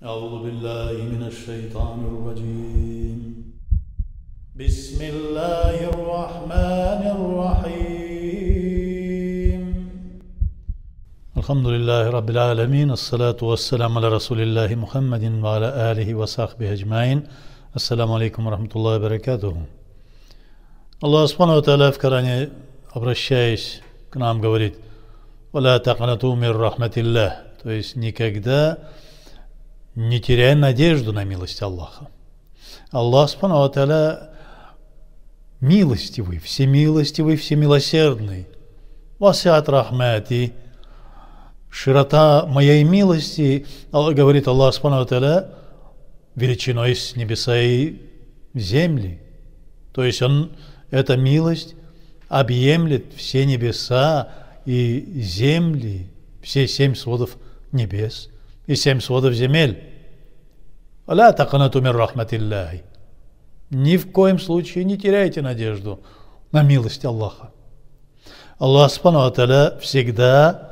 أعوذ بالله من الشيطان الرجيم. بسم الله الرحمن الرحيم. الحمد لله رب العالمين. الصلاة والسلام على رسول الله محمد وعلى آله وصحبه أجمعين. Ассаламу алейкум рахматуллахи баракатуху. Аллах Субхану ва Тааля в Коране, обращаясь к нам, говорит: «Валя тaqнату мир рахматиллах», то есть никогда не теряй надежду на милость Аллаха. Аллах Субхану ва Тааля милостивый, всемилосердный. Васиат рахмати, широта моей милости, говорит Аллах Субхану ва Тааля, величиной с небеса и земли. То есть эта милость объемлет все небеса и земли, все 7 сводов небес и 7 сводов земель. «Ля тaqнату мир рахматиллахи». Ни в коем случае не теряйте надежду на милость Аллаха. Аллах Субхану ва Тааля всегда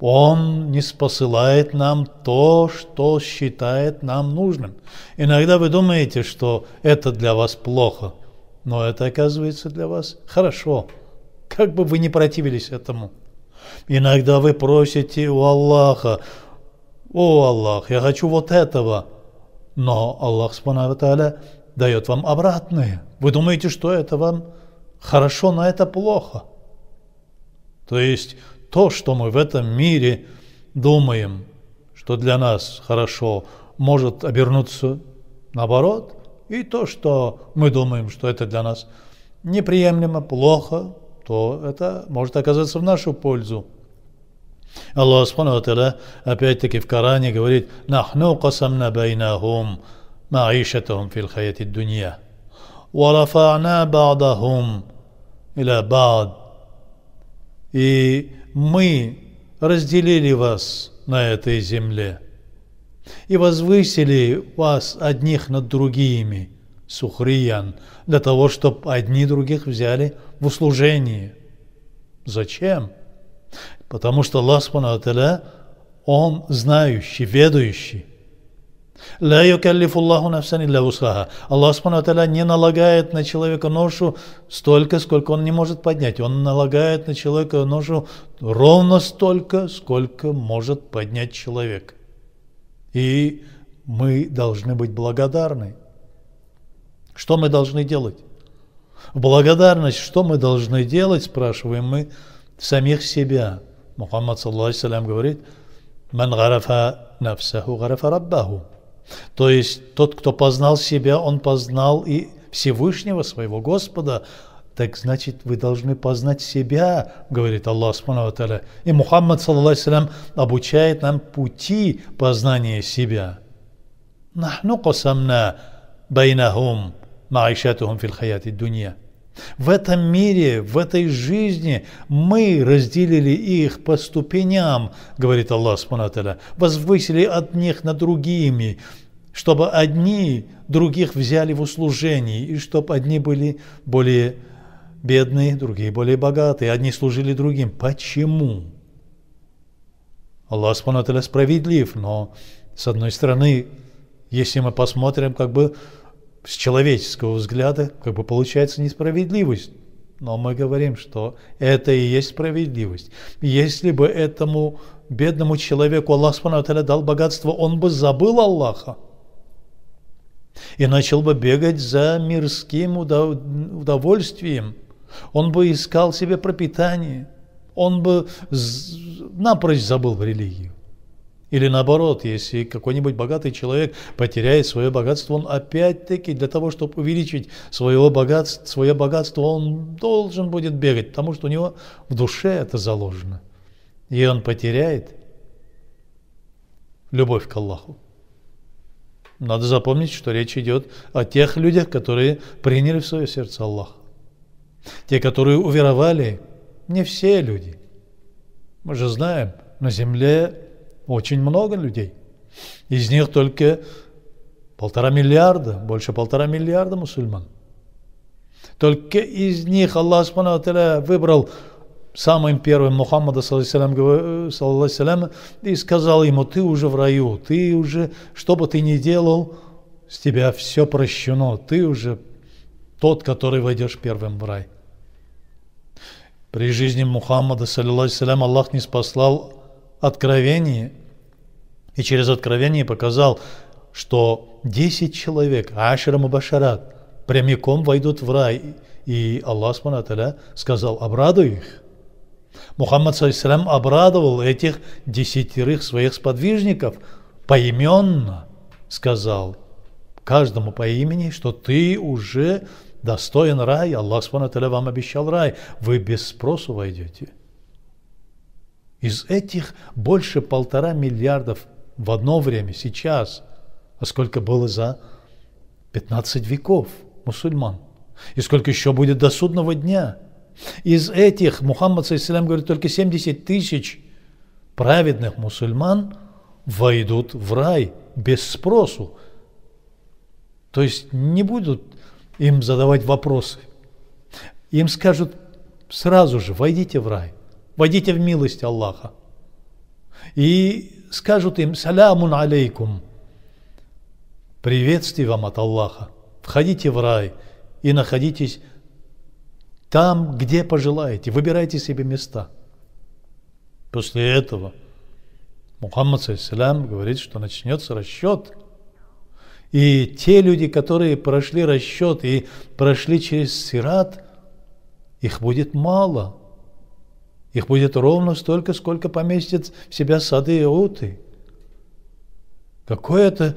Он не спосылает нам то, что считает нам нужным. Иногда вы думаете, что это для вас плохо, но это оказывается для вас хорошо, как бы вы ни противились этому. Иногда вы просите у Аллаха: «О Аллах, я хочу вот этого», но Аллах Субхану ва Тааля дает вам обратное. Вы думаете, что это вам хорошо, но это плохо. То есть то, что мы в этом мире думаем, что для нас хорошо, может обернуться наоборот, и то, что мы думаем, что это для нас неприемлемо, плохо, то это может оказаться в нашу пользу. Аллах Субхану ва Тааля опять-таки в Коране говорит: «Нахну касамна байнахум маишатахум фил хаяти дунья, ва рафа'на ба'дахум иля ба'д». И мы разделили вас на этой земле и возвысили вас одних над другими, сухриян, для того, чтобы одни других взяли в услужение. Зачем? Потому что Аллах Субхану ва Тааля, Он знающий, ведающий. «Ля юкаллифу Аллаху нафсан илля вус'аха». Аллах Субхану ва Тааля не налагает на человека ношу столько, сколько он не может поднять. Он налагает на человека ношу ровно столько, сколько может поднять человек. И мы должны быть благодарны. Что мы должны делать? В благодарность, что мы должны делать, спрашиваем мы самих себя. Мухаммад саллаллаху алейхи ва саллям говорит: «Ман гарафа нафсаху гарафа раббаху». То есть тот, кто познал себя, он познал и Всевышнего, своего Господа. Так значит, вы должны познать себя, говорит Аллах Субхану ва Тааля. И Мухаммад саллаллаху алейхи ва саллям обучает нам пути познания себя. «Нахну касамна байнахум маишатухум фил хаяти дунья». В этом мире, в этой жизни мы разделили их по ступеням, говорит Аллах Субхану ва Тааля, возвысили одних над другими, чтобы одни других взяли в услужение, и чтобы одни были более бедные, другие более богатые, одни служили другим. Почему? Аллах Субхану ва Тааля справедлив, но с одной стороны, если мы посмотрим как бы с человеческого взгляда, как бы получается несправедливость. Но мы говорим, что это и есть справедливость. Если бы этому бедному человеку Аллах Субхану ва Тааля дал богатство, он бы забыл Аллаха и начал бы бегать за мирским удовольствием. Он бы искал себе пропитание. Он бы напрочь забыл религию. Или наоборот, если какой-нибудь богатый человек потеряет свое богатство, он опять-таки для того, чтобы увеличить свое богатство, он должен будет бегать, потому что у него в душе это заложено. И он потеряет любовь к Аллаху. Надо запомнить, что речь идет о тех людях, которые приняли в свое сердце Аллаха. Те, которые уверовали, не все люди. Мы же знаем, на земле очень много людей. Из них только 1,5 миллиарда, больше 1,5 миллиарда мусульман. Только из них Аллах Субхану ва Тааля выбрал самым первым Мухаммада, саллаллаху алейхи, и сказал ему: ты уже в раю, ты уже, что бы ты ни делал, с тебя все прощено, ты уже тот, который войдешь первым в рай. При жизни Мухаммада, саллаллаху алейхи, Аллах не спаслал откровение, и через откровение показал, что 10 человек, ашра мубашарат, прямиком войдут в рай. И Аллах сказал: обрадуй их. Мухаммад саллаллаху обрадовал этих 10 своих сподвижников поименно, сказал каждому по имени, что ты уже достоин рая, Аллах вам обещал рай, вы без спросу войдете. Из этих больше 1,5 миллиарда в одно время, сейчас, а сколько было за 15 веков мусульман, и сколько еще будет до судного дня. Из этих, Мухаммад саллаллаху говорит, только 70 тысяч праведных мусульман войдут в рай без спросу. То есть не будут им задавать вопросы. Им скажут сразу же: войдите в рай, войдите в милость Аллаха. И скажут им: салямун алейкум, приветствие вам от Аллаха, входите в рай и находитесь там, где пожелаете, выбирайте себе места. После этого Мухаммад саллаллаху говорит, что начнется расчет. И те люди, которые прошли расчет и прошли через сират, их будет мало. Их будет ровно столько, сколько поместят в себя сады и уты. Какое-то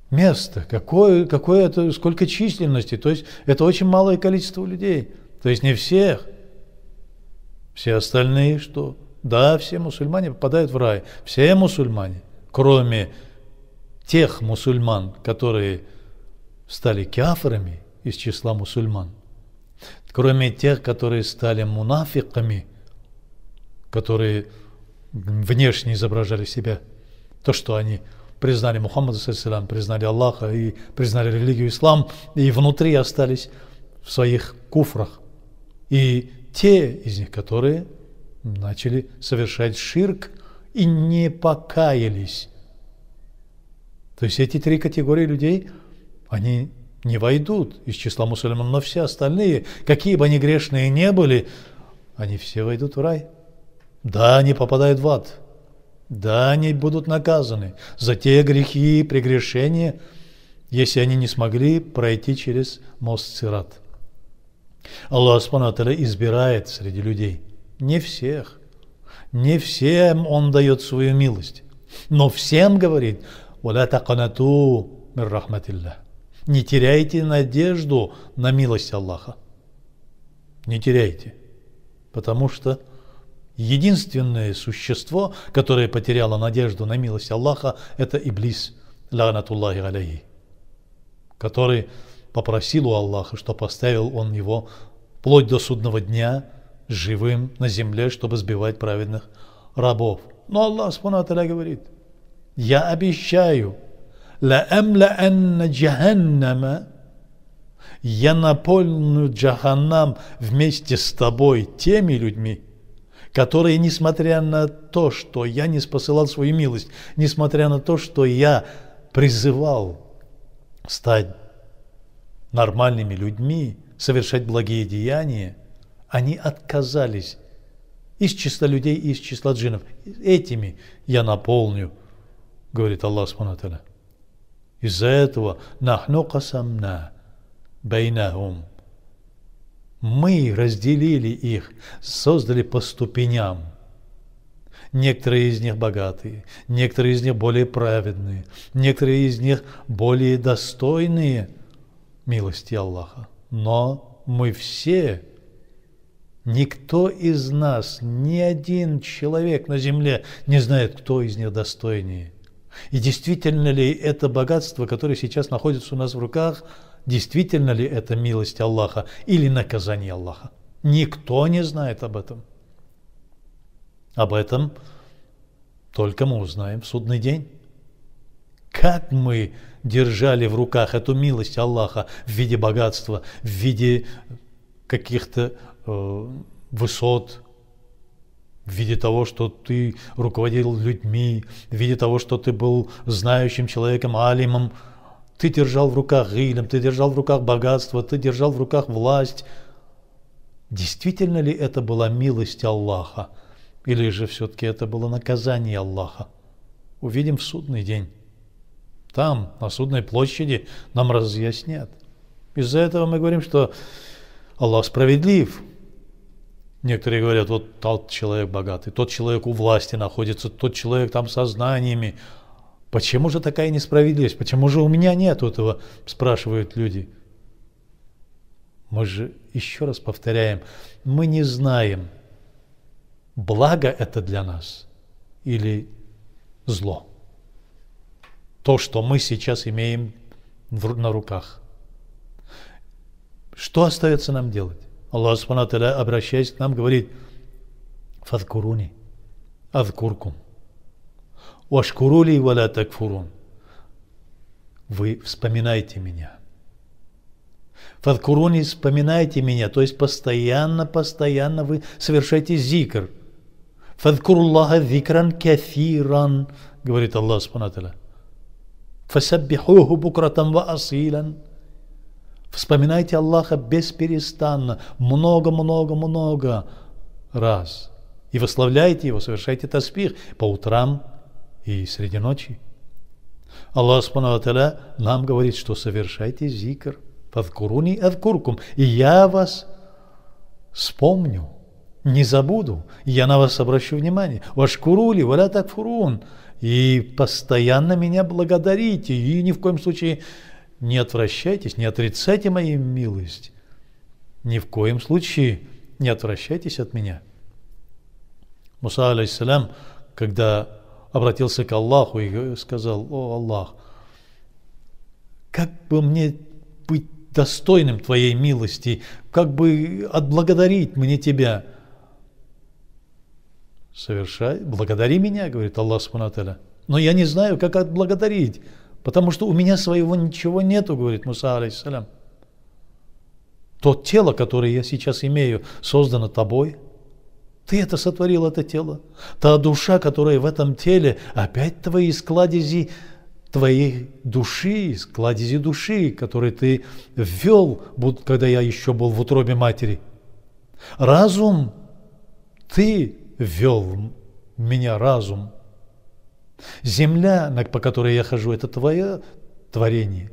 место, какое-то, сколько численности. То есть это очень малое количество людей. То есть не всех. Все остальные что? Да, все мусульмане попадают в рай. Все мусульмане, кроме тех мусульман, которые стали кафирами из числа мусульман, кроме тех, которые стали мунафиками, которые внешне изображали себя, то, что они признали Мухаммада, саллаллаху, признали Аллаха и признали религию ислам, и внутри остались в своих куфрах. И те из них, которые начали совершать ширк и не покаялись. То есть эти 3 категории людей, они не войдут из числа мусульман, но все остальные, какие бы они грешные не были, они все войдут в рай. Да, они попадают в ад. Да, они будут наказаны за те грехи и прегрешения, если они не смогли пройти через мост Сират. Аллах Субхану ва Тааля избирает среди людей. Не всех. Не всем Он дает свою милость. Но всем говорит: «Валя тақанату мир рахматиллах». Не теряйте надежду на милость Аллаха. Не теряйте. Потому что единственное существо, которое потеряло надежду на милость Аллаха, это Иблис, ла'натуллахи алейхи, который попросил у Аллаха, что поставил он его вплоть до судного дня живым на земле, чтобы сбивать праведных рабов. Но Аллах Субхану ва Тааля говорит: я обещаю, ла'амла'анна джаханнама, я наполню джаханнам вместе с тобой теми людьми, которые, несмотря на то, что я не спосылал свою милость, несмотря на то, что я призывал стать нормальными людьми, совершать благие деяния, они отказались из числа людей и из числа джиннов. Этими я наполню, говорит Аллах Субхану ва Тааля. Из-за этого нахну касамна байнахум, мы разделили их, создали по ступеням. Некоторые из них богатые, некоторые из них более праведные, некоторые из них более достойные милости Аллаха. Но мы все, никто из нас, ни один человек на земле не знает, кто из них достойнее. И действительно ли это богатство, которое сейчас находится у нас в руках, действительно ли это милость Аллаха или наказание Аллаха? Никто не знает об этом. Об этом только мы узнаем в судный день. Как мы держали в руках эту милость Аллаха в виде богатства, в виде каких-то высот, в виде того, что ты руководил людьми, в виде того, что ты был знающим человеком, алимом, ты держал в руках гилем, ты держал в руках богатство, ты держал в руках власть. Действительно ли это была милость Аллаха? Или же все-таки это было наказание Аллаха? Увидим в судный день. Там, на судной площади, нам разъяснят. Из-за этого мы говорим, что Аллах справедлив. Некоторые говорят, вот тот человек богатый, тот человек у власти находится, тот человек там со знаниями. Почему же такая несправедливость? Почему же у меня нет этого? Спрашивают люди. Мы же, еще раз повторяем, мы не знаем, благо это для нас или зло. То, что мы сейчас имеем на руках. Что остается нам делать? Аллах Субхану ва Тааля, обращаясь к нам, говорит: «Фадкуруни, адкуркум, вашкурули валя такфурун». Вы вспоминайте меня. Фадкуруни, вспоминайте меня, то есть постоянно вы совершаете зикр. Фадкуруллаха зикран кафиран, говорит Аллах Субхану ва Тааля. Фасаббихуху букратан ва асилан. Вспоминайте Аллаха бесперестанно, много раз. И восславляйте Его, совершайте таспих по утрам и среди ночи. Аллах Субхану ва Тааля нам говорит, что совершайте зикр. Фадкуруни адкуркум. И я вас вспомню, не забуду, я на вас обращу внимание. Вашкурули валя такфурун. И постоянно меня благодарите, и ни в коем случае не отвращайтесь, не отрицайте мою милость. Ни в коем случае не отвращайтесь от меня. Муса, алейхиссалям, когда обратился к Аллаху и сказал: «О Аллах, как бы мне быть достойным Твоей милости, как бы отблагодарить мне Тебя?» Благодари меня, говорит Аллах Субхану ва Тааля. Но я не знаю, как отблагодарить, потому что у меня своего ничего нету, говорит Муса, алейхиссалям. То тело, которое я сейчас имею, создано тобой. Ты это сотворил, это тело. Та душа, которая в этом теле, опять твои складези, твоей души, складези души, которые ты ввел, когда я еще был в утробе матери. Разум, ты ввел в меня разум. Земля, по которой я хожу, это твое творение.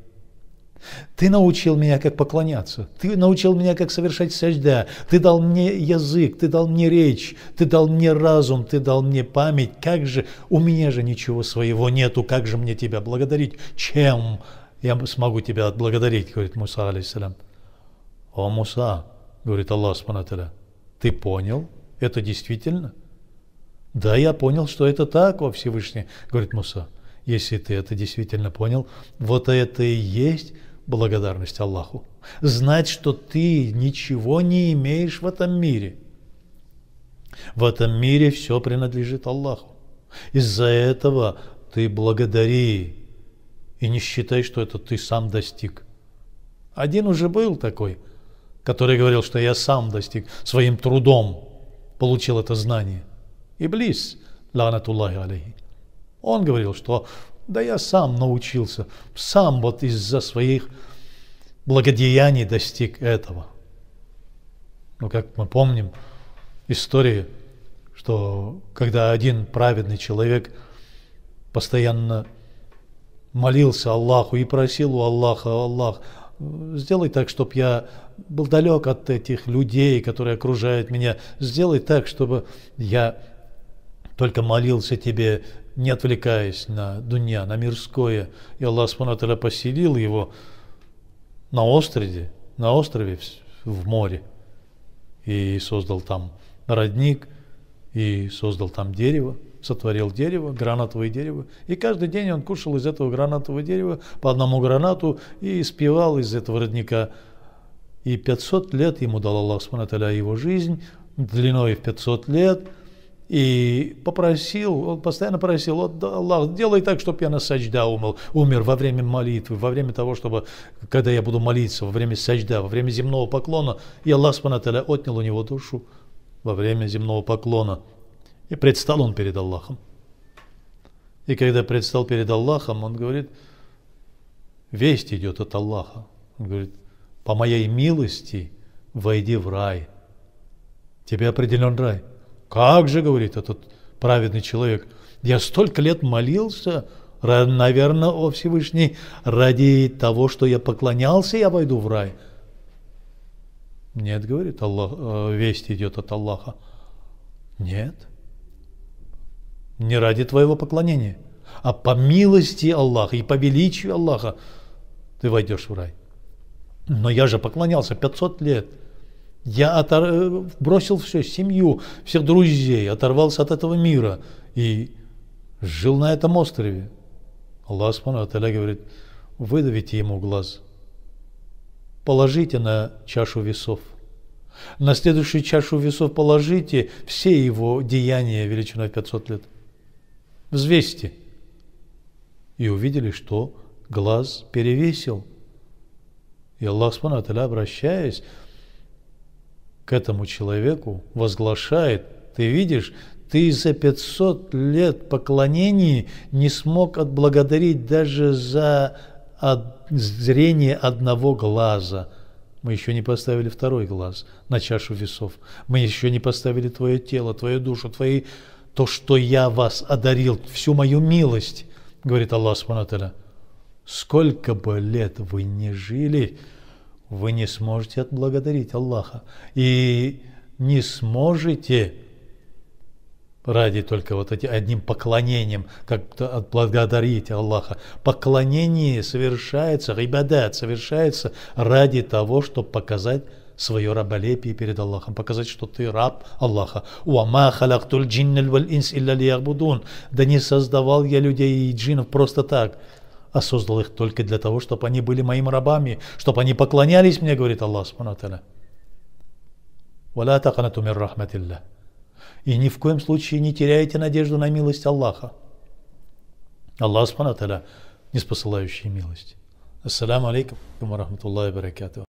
Ты научил меня, как поклоняться. Ты научил меня, как совершать сажда. Ты дал мне язык, ты дал мне речь, ты дал мне разум, ты дал мне память. Как же, у меня же ничего своего нету, как же мне тебя благодарить? Чем я смогу тебя отблагодарить, говорит Муса, алейхиссалям. О, Муса, говорит Аллах Субхану ва Тааля, ты понял? Это действительно? Да, я понял, что это так, во Всевышний, говорит Муса. Если ты это действительно понял, вот это и есть благодарность Аллаху. Знать, что ты ничего не имеешь в этом мире. В этом мире все принадлежит Аллаху. Из-за этого ты благодари и не считай, что это ты сам достиг. Один уже был такой, который говорил, что я сам достиг, своим трудом получил это знание. Иблис, ланатуллахи алейхи. Он говорил, что да я сам научился, сам вот из-за своих благодеяний достиг этого. Но как мы помним историю, что когда один праведный человек постоянно молился Аллаху и просил у Аллаха: Аллах, сделай так, чтобы я был далек от этих людей, которые окружают меня, сделай так, чтобы я только молился тебе, не отвлекаясь на дунья, на мирское. И Аллах Субхану ва Тааля поселил его на острове в море. И создал там родник, и создал там дерево, сотворил дерево, гранатовое дерево. И каждый день он кушал из этого гранатового дерева по одному гранату и спевал из этого родника. И 500 лет ему дал Аллах Субхану ва Тааля его жизнь, длиной в 500 лет. И он постоянно просил: Аллах, делай так, чтобы я на саджда умер во время молитвы, во время того, чтобы, когда я буду молиться, во время саджда, во время земного поклона. И Аллах Субхану ва Тааля отнял у него душу. во время земного поклона. И предстал он перед Аллахом. И когда предстал перед Аллахом, он говорит, весть идет от Аллаха. Он говорит, по моей милости войди в рай. Тебе определен рай. Как же, говорит этот праведный человек, я столько лет молился, наверное, о Всевышний, ради того, что я поклонялся, я войду в рай. Нет, говорит, весть идет от Аллаха. Нет. Не ради твоего поклонения, а по милости Аллаха и по величию Аллаха ты войдешь в рай. Но я же поклонялся 500 лет. Я бросил все, семью, всех друзей, оторвался от этого мира и жил на этом острове. Аллах Субхану ва Тааля говорит, выдавите ему глаз, положите на чашу весов. На следующую чашу весов положите все его деяния величиной 500 лет. Взвесьте. И увидели, что глаз перевесил. И Аллах Субхану ва Тааля, обращаясь к этому человеку, возглашает, ты видишь, ты за 500 лет поклонений не смог отблагодарить даже за зрение одного глаза. Мы еще не поставили второй глаз на чашу весов. Мы еще не поставили твое тело, твою душу, то, что я вас одарил, всю мою милость, говорит Аллах Субхану ва Тааля. Сколько бы лет вы ни жили, вы не сможете отблагодарить Аллаха. И не сможете ради только вот этим одним поклонением как-то отблагодарить Аллаха. Поклонение совершается, ибадат совершается ради того, чтобы показать свое раболепие перед Аллахом, показать, что ты раб Аллаха. «Уама халактуль джинналь валь инс илля лиябудун». Да не создавал я людей и джиннов просто так, а создал их только для того, чтобы они были моими рабами, чтобы они поклонялись мне, говорит Аллах Субхану ва Тааля. «Валя таканату мир рахматилля». И ни в коем случае не теряйте надежду на милость Аллаха. Аллах Субхану ва Тааля, ниспосылающий милость. Ассаламу алейкум ва рахматуллахи ва баракатуху.